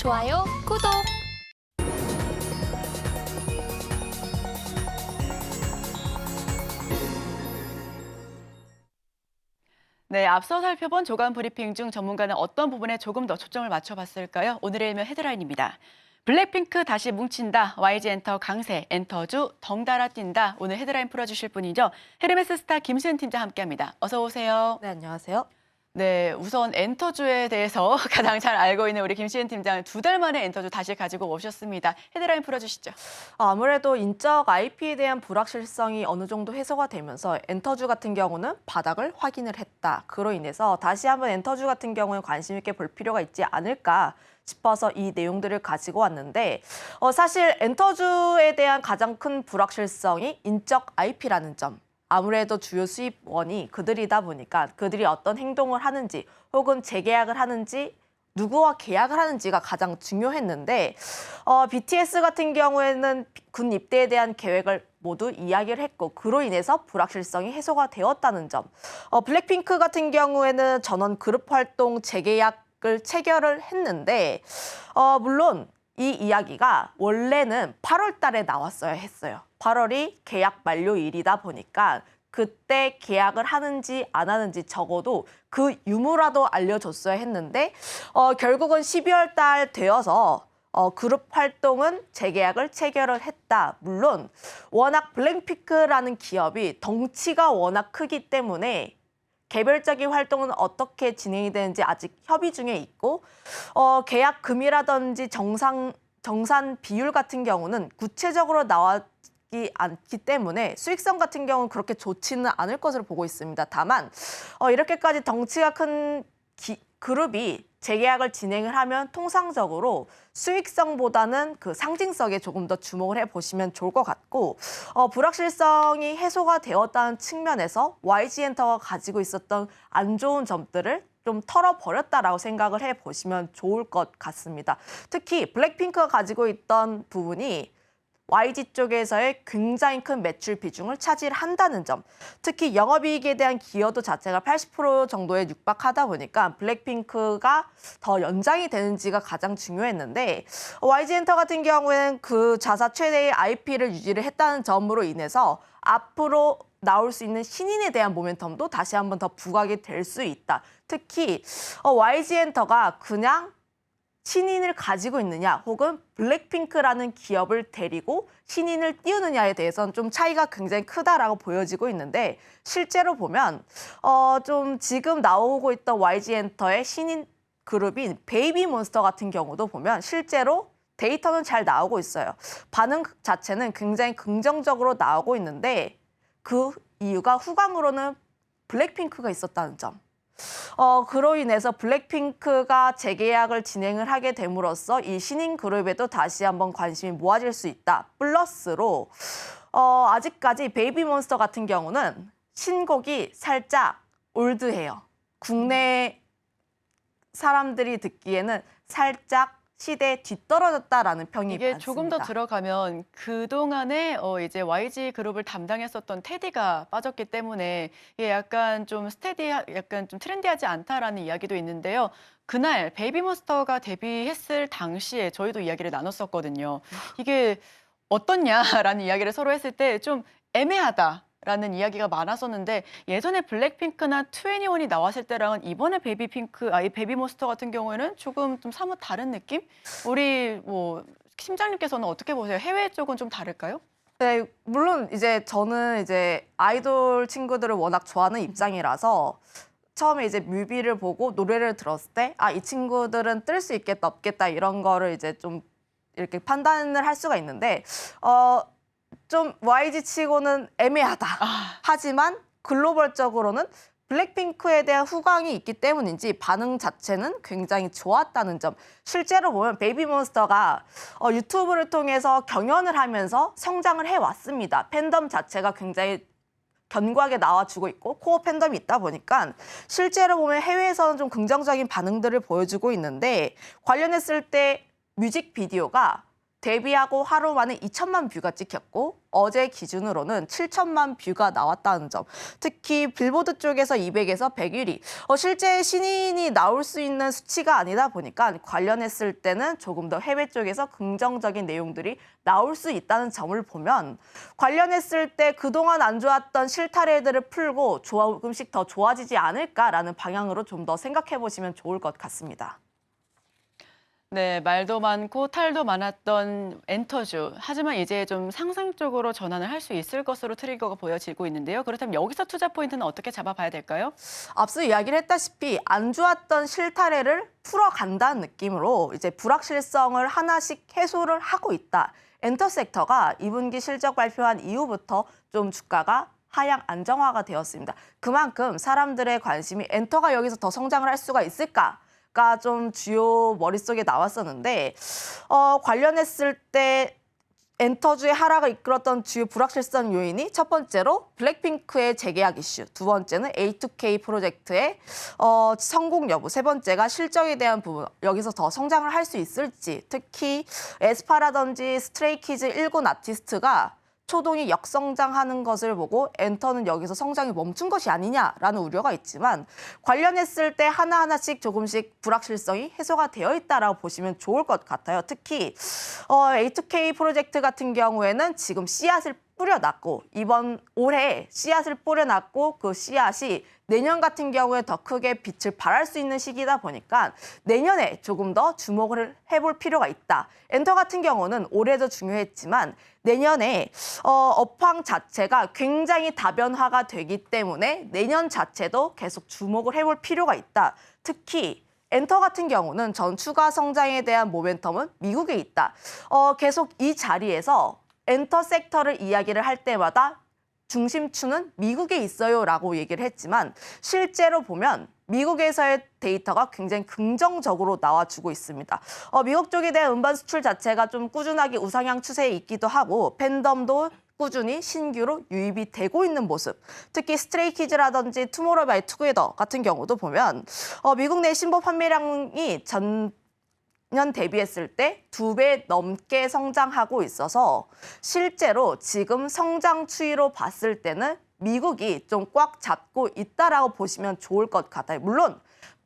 좋아요, 구독! 네, 앞서 살펴본 조간 브리핑 중 전문가는 어떤 부분에 조금 더 초점을 맞춰봤을까요? 오늘의 일면 헤드라인입니다. 블랙핑크 다시 뭉친다. YG 엔터 강세, 엔터주 덩달아 뛴다. 오늘 헤드라인 풀어주실 분이죠. 헤르메스 스타 김수현 팀장 함께합니다. 어서 오세요. 네, 안녕하세요. 네, 우선 엔터주에 대해서 가장 잘 알고 있는 우리 김시은 팀장을 2달 만에 엔터주 다시 가지고 오셨습니다. 헤드라인 풀어주시죠. 아무래도 인적 IP에 대한 불확실성이 어느 정도 해소가 되면서 엔터주 같은 경우는 바닥을 확인을 했다. 그로 인해서 다시 한번 엔터주 같은 경우에 관심 있게 볼 필요가 있지 않을까 싶어서 이 내용들을 가지고 왔는데 사실 엔터주에 대한 가장 큰 불확실성이 인적 IP라는 점. 아무래도 주요 수입원이 그들이다 보니까 그들이 어떤 행동을 하는지 혹은 재계약을 하는지 누구와 계약을 하는지가 가장 중요했는데 BTS 같은 경우에는 군 입대에 대한 계획을 모두 이야기를 했고 그로 인해서 불확실성이 해소가 되었다는 점. 블랙핑크 같은 경우에는 전원 그룹 활동 재계약을 체결을 했는데 물론 이 이야기가 원래는 8월 달에 나왔어야 했어요. 8월이 계약 만료일이다 보니까 그때 계약을 하는지 안 하는지 적어도 그 유무라도 알려줬어야 했는데 결국은 12월 달 되어서 그룹 활동은 재계약을 체결을 했다. 물론 워낙 블랙핑크라는 기업이 덩치가 워낙 크기 때문에 개별적인 활동은 어떻게 진행이 되는지 아직 협의 중에 있고 계약 금이라든지 정산 비율 같은 경우는 구체적으로 나왔지 않기 때문에 수익성 같은 경우는 그렇게 좋지는 않을 것으로 보고 있습니다. 다만 이렇게까지 덩치가 큰 그룹이 재계약을 진행을 하면 통상적으로 수익성보다는 그 상징성에 조금 더 주목을 해보시면 좋을 것 같고 불확실성이 해소가 되었다는 측면에서 YG엔터가 가지고 있었던 안 좋은 점들을 좀 털어버렸다라고 생각을 해보시면 좋을 것 같습니다. 특히 블랙핑크가 가지고 있던 부분이 YG 쪽에서의 굉장히 큰 매출 비중을 차지한다는 점. 특히 영업이익에 대한 기여도 자체가 80% 정도에 육박하다 보니까 블랙핑크가 더 연장이 되는지가 가장 중요했는데 YG엔터 같은 경우에는 그 자사 최대의 IP를 유지를 했다는 점으로 인해서 앞으로 나올 수 있는 신인에 대한 모멘텀도 다시 한번 더 부각이 될 수 있다. 특히 YG엔터가 그냥 신인을 가지고 있느냐 혹은 블랙핑크라는 기업을 데리고 신인을 띄우느냐에 대해서는 좀 차이가 굉장히 크다라고 보여지고 있는데 실제로 보면 좀 지금 나오고 있던 YG엔터의 신인 그룹인 베이비몬스터 같은 경우도 보면 실제로 데이터는 잘 나오고 있어요. 반응 자체는 굉장히 긍정적으로 나오고 있는데 그 이유가 후광으로는 블랙핑크가 있었다는 점. 그로 인해서 블랙핑크가 재계약을 진행을 하게 됨으로써 이 신인 그룹에도 다시 한번 관심이 모아질 수 있다. 플러스로 아직까지 베이비몬스터 같은 경우는 신곡이 살짝 올드해요. 국내 사람들이 듣기에는 살짝 시대에 뒤떨어졌다라는 평이 이게 많습니다. 조금 더 들어가면 그동안에 이제 YG 그룹을 담당했었던 테디가 빠졌기 때문에 이게 약간 좀 약간 좀 트렌디하지 않다라는 이야기도 있는데요. 그날 베이비몬스터가 데뷔했을 당시에 저희도 이야기를 나눴었거든요. 이게 어떻냐라는 이야기를 서로 했을 때 좀 애매하다라는 이야기가 많았었는데 예전에 블랙핑크나 2NE1이 나왔을 때랑은 이번에 이 베이비몬스터 같은 경우에는 조금 좀 사뭇 다른 느낌? 우리 팀장님께서는 어떻게 보세요? 해외 쪽은 좀 다를까요? 네, 물론 저는 아이돌 친구들을 워낙 좋아하는 입장이라서 처음에 뮤비를 보고 노래를 들었을 때 이 친구들은 뜰 수 있겠다 없겠다 이런 거를 좀 이렇게 판단을 할 수가 있는데 좀 YG 치고는 애매하다. 하지만 글로벌적으로는 블랙핑크에 대한 후광이 있기 때문인지 반응 자체는 굉장히 좋았다는 점. 실제로 보면 베이비몬스터가 유튜브를 통해서 경연을 하면서 성장을 해왔습니다. 팬덤 자체가 굉장히 견고하게 나와주고 있고 코어 팬덤이 있다 보니까 실제로 보면 해외에서는 좀 긍정적인 반응들을 보여주고 있는데 관련했을 때 뮤직비디오가 데뷔하고 하루 만에 2천만 뷰가 찍혔고 어제 기준으로는 7천만 뷰가 나왔다는 점. 특히 빌보드 쪽에서 200에서 101위. 실제 신인이 나올 수 있는 수치가 아니다 보니까 관련했을 때는 조금 더 해외 쪽에서 긍정적인 내용들이 나올 수 있다는 점을 보면 관련했을 때 그동안 안 좋았던 실타래들을 풀고 조금씩 더 좋아지지 않을까라는 방향으로 좀 더 생각해 보시면 좋을 것 같습니다. 네, 말도 많고 탈도 많았던 엔터주. 하지만 이제 좀 상승 쪽으로 전환을 할 수 있을 것으로 트리거가 보여지고 있는데요. 그렇다면 여기서 투자 포인트는 어떻게 잡아봐야 될까요? 앞서 이야기를 했다시피 안 좋았던 실타래를 풀어간다는 느낌으로 이제 불확실성을 하나씩 해소를 하고 있다. 엔터 섹터가 2분기 실적 발표한 이후부터 좀 주가가 하향 안정화가 되었습니다. 그만큼 사람들의 관심이 엔터가 여기서 더 성장을 할 수가 있을까? 가 좀 주요 머릿속에 나왔었는데 관련했을 때 엔터주의 하락을 이끌었던 주요 불확실성 요인이 첫 번째로 블랙핑크의 재계약 이슈, 두 번째는 A2K 프로젝트의 성공 여부, 세 번째가 실적에 대한 부분, 여기서 더 성장을 할 수 있을지, 특히 에스파라든지 스트레이키즈 1군 아티스트가 초동이 역성장하는 것을 보고 엔터는 여기서 성장이 멈춘 것이 아니냐라는 우려가 있지만 관련했을 때 하나하나씩 조금씩 불확실성이 해소가 되어 있다라고 보시면 좋을 것 같아요. 특히 A2K 프로젝트 같은 경우에는 지금 씨앗을 뿌려놨고 이번 올해 씨앗을 뿌려놨고 그 씨앗이 내년 같은 경우에 더 크게 빛을 발할 수 있는 시기다 보니까 내년에 조금 더 주목을 해볼 필요가 있다. 엔터 같은 경우는 올해도 중요했지만 내년에 업황 자체가 굉장히 다변화가 되기 때문에 내년 자체도 계속 주목을 해볼 필요가 있다. 특히 엔터 같은 경우는 전 추가 성장에 대한 모멘텀은 미국에 있다. 계속 이 자리에서 엔터 섹터를 이야기를 할 때마다 중심추는 미국에 있어요라고 얘기를 했지만 실제로 보면 미국에서의 데이터가 굉장히 긍정적으로 나와주고 있습니다. 미국 쪽에 대한 음반 수출 자체가 좀 꾸준하게 우상향 추세에 있기도 하고 팬덤도 꾸준히 신규로 유입이 되고 있는 모습. 특히 스트레이키즈라든지 투모로우바이투게더 같은 경우도 보면 미국 내 신보 판매량이 년 대비했을 때 2배 넘게 성장하고 있어서 실제로 지금 성장 추이로 봤을 때는 미국이 좀 꽉 잡고 있다라고 보시면 좋을 것 같아요. 물론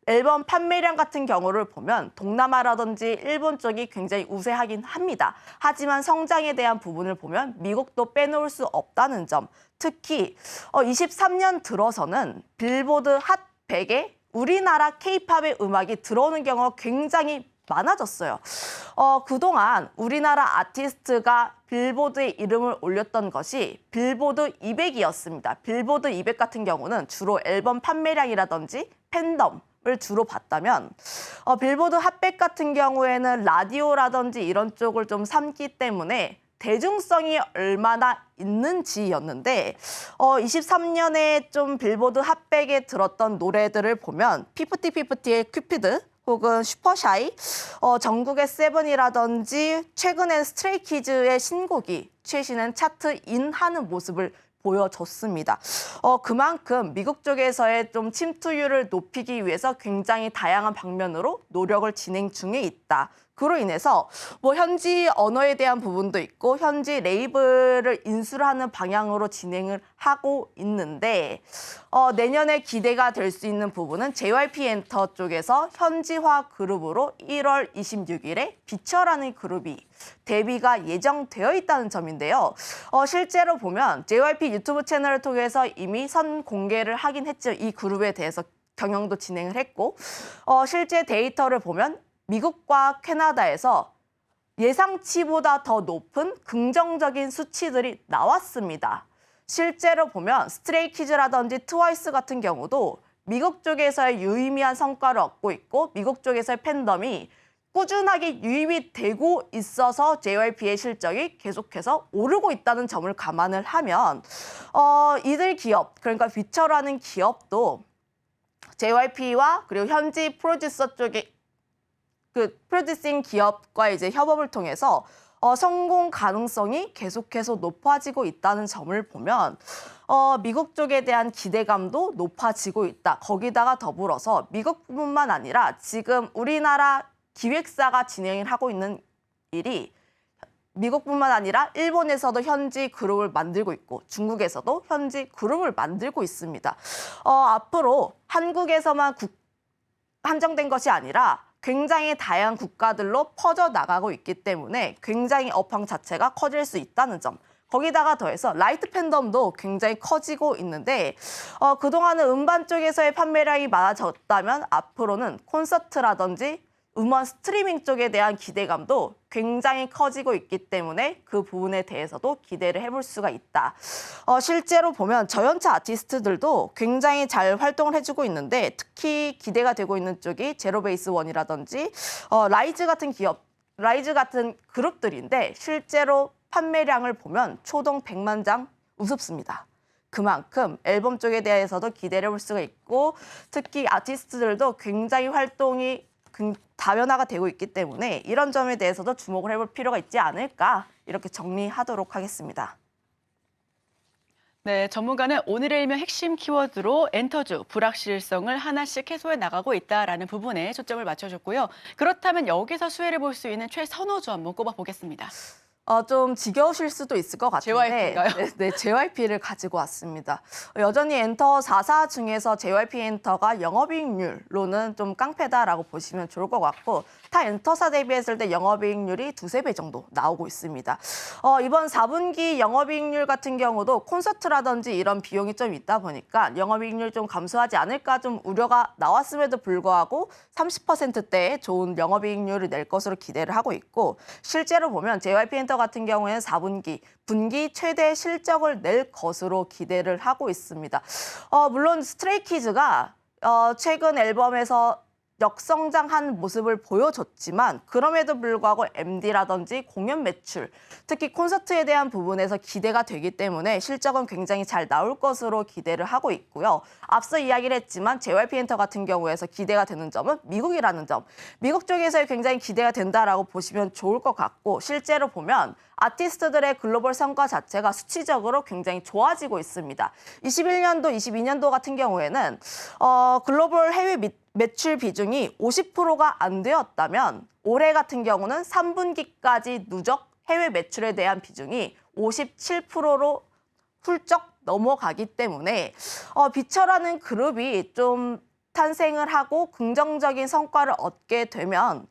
앨범 판매량 같은 경우를 보면 동남아라든지 일본 쪽이 굉장히 우세하긴 합니다. 하지만 성장에 대한 부분을 보면 미국도 빼놓을 수 없다는 점. 특히 23년 들어서는 빌보드 핫 100에 우리나라 K-팝의 음악이 들어오는 경우가 굉장히 많아졌어요. 그동안 우리나라 아티스트가 빌보드에 이름을 올렸던 것이 빌보드 200이었습니다. 빌보드 200 같은 경우는 주로 앨범 판매량이라든지 팬덤을 주로 봤다면 빌보드 핫100 같은 경우에는 라디오라든지 이런 쪽을 좀 삼기 때문에 대중성이 얼마나 있는지였는데 23년에 좀 빌보드 핫100에 들었던 노래들을 보면 피프티피프티의 큐피드 혹은 슈퍼샤이, 전국의 세븐이라든지 최근엔 스트레이키즈의 신곡이 최신엔 차트인하는 모습을 보여줬습니다. 그만큼 미국 쪽에서의 좀 침투율을 높이기 위해서 굉장히 다양한 방면으로 노력을 진행 중에 있다. 그로 인해서 현지 언어에 대한 부분도 있고 현지 레이블을 인수를 하는 방향으로 진행을 하고 있는데 내년에 기대가 될 수 있는 부분은 JYP 엔터 쪽에서 현지화 그룹으로 1월 26일에 비처라는 그룹이 데뷔가 예정되어 있다는 점인데요. 실제로 보면 JYP 유튜브 채널을 통해서 이미 선 공개를 하긴 했죠. 이 그룹에 대해서 경영도 진행을 했고 실제 데이터를 보면 미국과 캐나다에서 예상치보다 더 높은 긍정적인 수치들이 나왔습니다. 실제로 보면 스트레이키즈라든지 트와이스 같은 경우도 미국 쪽에서의 유의미한 성과를 얻고 있고 미국 쪽에서의 팬덤이 꾸준하게 유입이 되고 있어서 JYP의 실적이 계속해서 오르고 있다는 점을 감안을 하면 이들 기업, 그러니까 비처라는 기업도 JYP와 그리고 현지 프로듀서 쪽에 그 프로듀싱 기업과 이제 협업을 통해서 성공 가능성이 계속해서 높아지고 있다는 점을 보면 미국 쪽에 대한 기대감도 높아지고 있다. 거기다가 더불어서 미국뿐만 아니라 지금 우리나라 기획사가 진행을 하고 있는 일이 미국뿐만 아니라 일본에서도 현지 그룹을 만들고 있고 중국에서도 현지 그룹을 만들고 있습니다. 앞으로 한국에서만 한정된 것이 아니라 굉장히 다양한 국가들로 퍼져나가고 있기 때문에 굉장히 업황 자체가 커질 수 있다는 점. 거기다가 더해서 라이트 팬덤도 굉장히 커지고 있는데 그동안은 음반 쪽에서의 판매량이 많아졌다면 앞으로는 콘서트라든지 음원 스트리밍 쪽에 대한 기대감도 굉장히 커지고 있기 때문에 그 부분에 대해서도 기대를 해볼 수가 있다. 실제로 보면 저연차 아티스트들도 굉장히 잘 활동을 해주고 있는데 특히 기대가 되고 있는 쪽이 제로베이스원이라든지 라이즈 같은 그룹들인데 실제로 판매량을 보면 초동 100만 장 우습습니다. 그만큼 앨범 쪽에 대해서도 기대를 해볼 수가 있고 특히 아티스트들도 굉장히 활동이 다변화가 되고 있기 때문에 이런 점에 대해서도 주목을 해볼 필요가 있지 않을까 이렇게 정리하도록 하겠습니다. 네, 전문가는 오늘의 일명 핵심 키워드로 엔터주, 불확실성을 하나씩 해소해 나가고 있다라는 부분에 초점을 맞춰줬고요. 그렇다면 여기서 수혜를 볼 수 있는 최선호주 한번 꼽아보겠습니다. 좀 지겨우실 수도 있을 것 같은데 JYP인가요? 네, JYP를 가지고 왔습니다. 여전히 엔터 4사 중에서 JYP 엔터가 영업이익률로는 좀 깡패다라고 보시면 좋을 것 같고 타 엔터사 대비했을 때 영업이익률이 두세 배 정도 나오고 있습니다. 이번 4분기 영업이익률 같은 경우도 콘서트라든지 이런 비용이 좀 있다 보니까 영업이익률 좀 감소하지 않을까 좀 우려가 나왔음에도 불구하고 30%대의 좋은 영업이익률을 낼 것으로 기대를 하고 있고 실제로 보면 JYP 엔터 같은 경우에는 4분기, 분기 최대 실적을 낼 것으로 기대를 하고 있습니다. 물론 스트레이키즈가 최근 앨범에서 역성장한 모습을 보여줬지만 그럼에도 불구하고 MD라든지 공연 매출, 특히 콘서트에 대한 부분에서 기대가 되기 때문에 실적은 굉장히 잘 나올 것으로 기대를 하고 있고요. 앞서 이야기를 했지만 JYP 엔터 같은 경우에서 기대가 되는 점은 미국이라는 점. 미국 쪽에서 굉장히 기대가 된다라고 보시면 좋을 것 같고 실제로 보면 아티스트들의 글로벌 성과 자체가 수치적으로 굉장히 좋아지고 있습니다. 21년도, 22년도 같은 경우에는 글로벌 해외 매출 비중이 50%가 안 되었다면 올해 같은 경우는 3분기까지 누적 해외 매출에 대한 비중이 57%로 훌쩍 넘어가기 때문에 비처라는 그룹이 좀 탄생을 하고 긍정적인 성과를 얻게 되면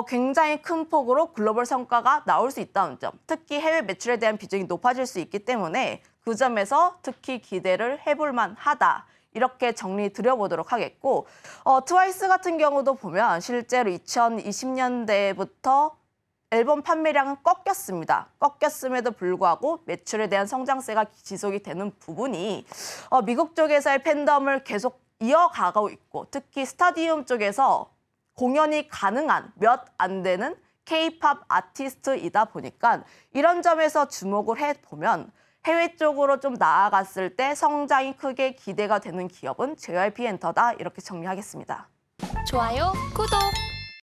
굉장히 큰 폭으로 글로벌 성과가 나올 수 있다는 점, 특히 해외 매출에 대한 비중이 높아질 수 있기 때문에 그 점에서 특히 기대를 해볼 만하다. 이렇게 정리 드려보도록 하겠고 트와이스 같은 경우도 보면 실제로 2020년대부터 앨범 판매량은 꺾였습니다. 꺾였음에도 불구하고 매출에 대한 성장세가 지속이 되는 부분이 미국 쪽에서의 팬덤을 계속 이어가고 있고 특히 스타디움 쪽에서 공연이 가능한 몇 안 되는 K-팝 아티스트이다 보니까 이런 점에서 주목을 해보면 해외 쪽으로 좀 나아갔을 때 성장이 크게 기대가 되는 기업은 JYP 엔터다 이렇게 정리하겠습니다. 좋아요, 구독!